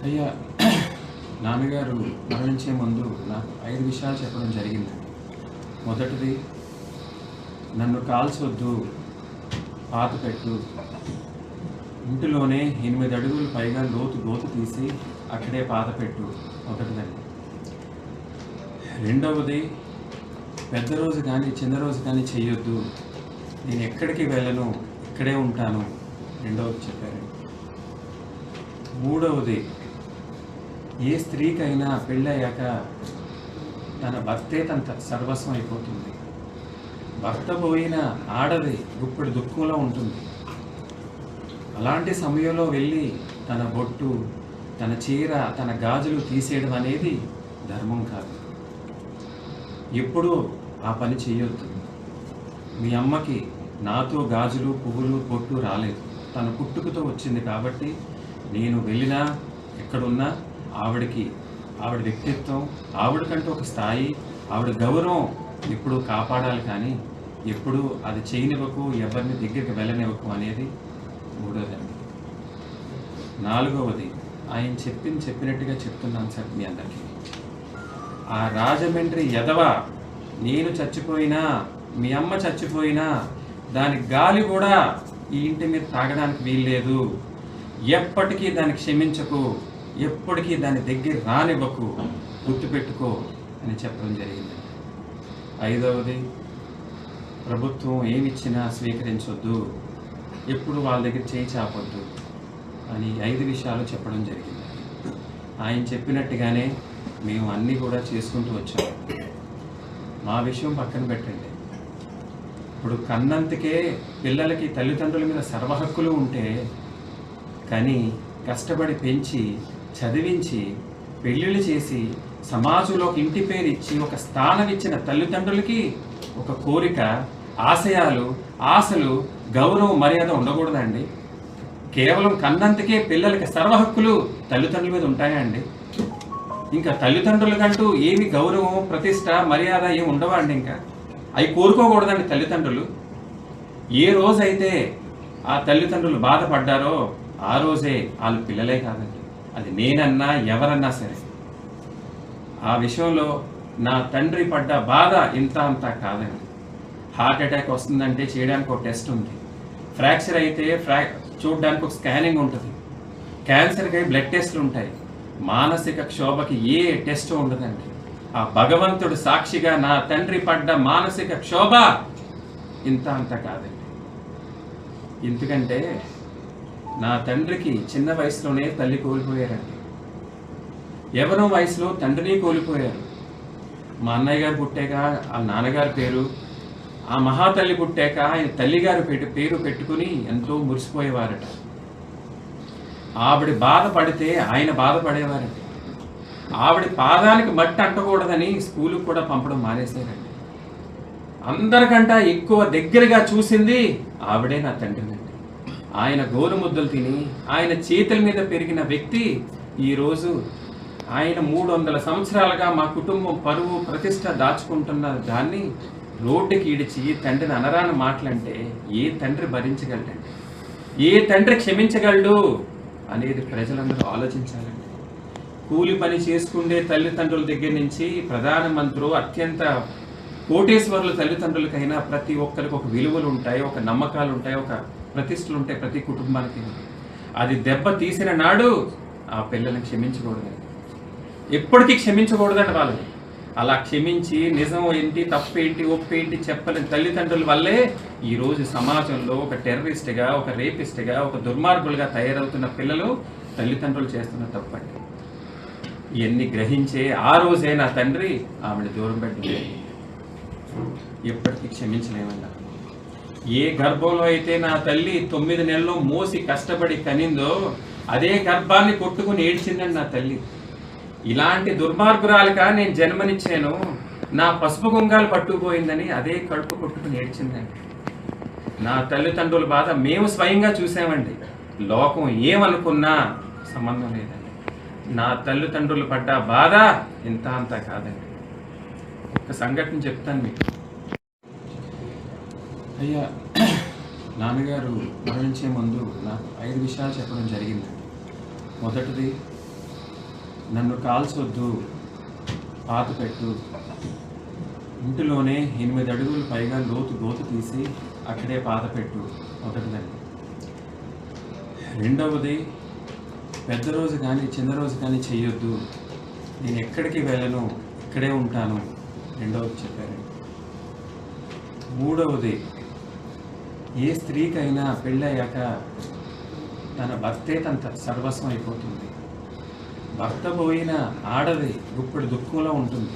అయ్యా, నాన్నగారు మరణించే ముందు నాకు 5 విషయాలు చెప్పడం జరిగింది. మొదటిది, నన్ను కాల్చొద్దు, పాతిపెట్టు, ఇంటిలోనే 8 అడుగులు పైగా గోతు తీసి అక్కడే పాతిపెట్టు. మొదటిదండి. రెండవది, పెద్ద రోజు కానీ చిన్న రోజు కానీ చెయ్యొద్దు, నేను ఎక్కడికి వెళ్ళను, ఇక్కడే ఉంటాను. రెండవది చెప్పారు. మూడవది, ఏ స్త్రీకైనా పెళ్ళయ్యాక తన భర్తే తన సర్వస్వం అయిపోతుంది. భర్త పోయిన ఆడది గుప్పుడు దుఃఖంలో ఉంటుంది. అలాంటి సమయంలో వెళ్ళి తన బొట్టు, తన చీర, తన గాజులు తీసేయడం అనేది ధర్మం కాదు. ఎప్పుడూ ఆ పని చేయొద్దు. మీ అమ్మకి నాతో గాజులు, పువ్వులు, బొట్టు రాలేదు. తన పుట్టుకతో వచ్చింది కాబట్టి నేను వెళ్ళినా ఎక్కడున్నా ఆవిడ వ్యక్తిత్వం, ఆవిడకంటూ ఒక స్థాయి, ఆవిడ గౌరవం ఎప్పుడూ కాపాడాలి. కానీ ఎప్పుడూ అది చేయనివ్వకు, ఎవరిని దగ్గరికి వెళ్ళనివ్వకు అనేది మూడోదండి. నాలుగవది, ఆయన చెప్పినట్టుగా చెప్తున్నాను సార్ మీ అందరికీ. ఆ రాజమండ్రి ఎదవ నేను చచ్చిపోయినా, మీ అమ్మ చచ్చిపోయినా దాని గాలి కూడా ఈ ఇంటి మీద తాగడానికి వీల్లేదు. ఎప్పటికీ దాన్ని క్షమించకు, ఎప్పటికీ దాని దగ్గర రానివ్వకు, గుర్తుపెట్టుకో అని చెప్పడం జరిగింది. ఐదవది, ప్రభుత్వం ఏమిచ్చినా స్వీకరించొద్దు, ఎప్పుడు వాళ్ళ దగ్గర చేయి చాపొద్దు అని 5 విషయాలు చెప్పడం జరిగింది. ఆయన చెప్పినట్టుగానే మేము అన్నీ కూడా చేసుకుంటూ వచ్చాం. మా విషయం పక్కన పెట్టండి. ఇప్పుడు కన్నంతకే పిల్లలకి తల్లిదండ్రుల మీద సర్వహక్కులు ఉంటే, కానీ కష్టపడి పెంచి చదివించి పెళ్ళిళ్ళు చేసి సమాజంలో ఒక ఇంటి పేరు ఇచ్చి ఒక స్థానం ఇచ్చిన తల్లిదండ్రులకి ఒక కోరిక, ఆశయాలు, ఆశలు, గౌరవం, మర్యాద ఉండకూడదండి. కేవలం కన్నంతకే పిల్లలకి సర్వహక్కులు తల్లిదండ్రుల మీద ఉంటాయా అండి? ఇంకా తల్లిదండ్రులకంటూ ఏమి గౌరవం, ప్రతిష్ట, మర్యాద ఏమి ఉండవా అండి? ఇంకా అవి కోరుకోకూడదండి తల్లిదండ్రులు. ఏ రోజైతే ఆ తల్లిదండ్రులు బాధపడ్డారో ఆ రోజే వాళ్ళు పిల్లలే కాదండి. అది నేనన్నా ఎవరన్నా సరే. ఆ విషయంలో నా తండ్రి పడ్డ బాధ ఇంత అంతా కాదండి. హార్ట్ అటాక్ వస్తుందంటే చేయడానికి ఒక టెస్ట్ ఉంది. ఫ్రాక్చర్ అయితే చూడడానికి ఒక స్కానింగ్ ఉంటుంది. క్యాన్సర్కి బ్లడ్ టెస్ట్లు ఉంటాయి. మానసిక క్షోభకి ఏ టెస్ట్ ఉండదండి. ఆ భగవంతుడు సాక్షిగా నా తండ్రి పడ్డ మానసిక క్షోభ ఇంత అంత కాదండి. ఎందుకంటే నా తండ్రికి చిన్న వయసులోనే తల్లి కోల్పోయారండి. ఎవరో వయసులో తండ్రిని కోల్పోయారు. మా అన్నయ్య గారు పుట్టాక ఆ నాన్నగారి పేరు, ఆ మహాతల్లి పుట్టాక ఆయన తల్లిగారు పేరు పెట్టుకుని ఎంతో మురిసిపోయేవారట. ఆవిడ బాధపడితే ఆయన బాధపడేవారండి. ఆవిడ పాదానికి మట్టి అంటకూడదని స్కూలుకు కూడా పంపడం మానేశారండి. అందరికంటే ఎక్కువ దగ్గరగా చూసింది ఆవిడే నా తండ్రినండి. ఆయన గోరుముద్దలు తిని ఆయన చేతుల మీద పెరిగిన వ్యక్తి ఈరోజు ఆయన 300 సంవత్సరాలుగా మా కుటుంబం పరువు, ప్రతిష్ట దాచుకుంటున్న దాన్ని రోడ్డుకి ఈడిచి తండ్రిని అనరాని మాటలంటే ఏ తండ్రి భరించగలడండి? ఏ తండ్రి క్షమించగలడు అనేది ప్రజలందరూ ఆలోచించాలండి. కూలి పని చేసుకుండే తల్లిదండ్రుల దగ్గర నుంచి ప్రధానమంత్రులు, అత్యంత కోటేశ్వరుల తల్లిదండ్రులకైనా ప్రతి ఒక్కరికి ఒక విలువలు ఉంటాయి, ఒక నమ్మకాలు ఉంటాయి, ఒక ప్రతిష్టలు ఉంటాయి ప్రతి కుటుంబానికి. అది దెబ్బ తీసిన నాడు ఆ పిల్లల్ని క్షమించకూడదండి. ఎప్పటికీ క్షమించకూడదండి వాళ్ళని. అలా క్షమించి నిజం ఏంటి, తప్పేంటి, ఒప్పేంటి చెప్పలేని తల్లిదండ్రుల వల్లే ఈరోజు సమాజంలో ఒక టెర్రరిస్ట్గా, ఒక రేపిస్ట్గా, ఒక దుర్మార్గులుగా తయారవుతున్న పిల్లలు తల్లిదండ్రులు చేస్తున్న తప్పండి. ఇవన్నీ గ్రహించే ఆ రోజే నా తండ్రి ఆవిడ దూరం పెట్టింది. ఎప్పటికీ క్షమించలేమన్నా. ఏ గర్భంలో అయితే నా తల్లి 9 నెలలు మోసి కష్టపడి కనిందో అదే గర్భాన్ని కొట్టుకుని ఏడ్చిందండి నా తల్లి. ఇలాంటి దుర్మార్గురాలుగా నేను జన్మనిచ్చాను, నా పసుపు గుంగాలు పట్టుకుపోయిందని అదే కడుపు కొట్టుకుని ఏడ్చిందండి. నా తల్లిదండ్రుల బాధ మేము స్వయంగా చూసామండి. లోకం ఏమనుకున్నా సంబంధం లేదండి. నా తల్లిదండ్రులు పడ్డ బాధ ఇంత అంతా కాదండి. ఒక సంఘటన చెప్తాను మీకు. అయ్యా, నాన్నగారు మరణించే ముందు నాకు 5 విషయాలు చెప్పడం జరిగింది. మొదటిది, నన్ను కాల్చొద్దు, పాతిపెట్టు, ఇంటిలోనే 8 అడుగులు పైగా లోతు తీసి అక్కడే పాతిపెట్టు. మొదటిదండి. రెండవది, పెద్ద రోజు కానీ చిన్న రోజు కానీ చెయ్యొద్దు, నేను ఎక్కడికి వెళ్ళను, ఇక్కడే ఉంటాను. రెండవది చెప్పారండి. మూడవది, ఏ స్త్రీకైనా పెళ్ళయ్యాక తన భర్తే తన సర్వస్వం అయిపోతుంది. భర్త పోయిన ఆడది గుప్పెడు దుఃఖంలో ఉంటుంది.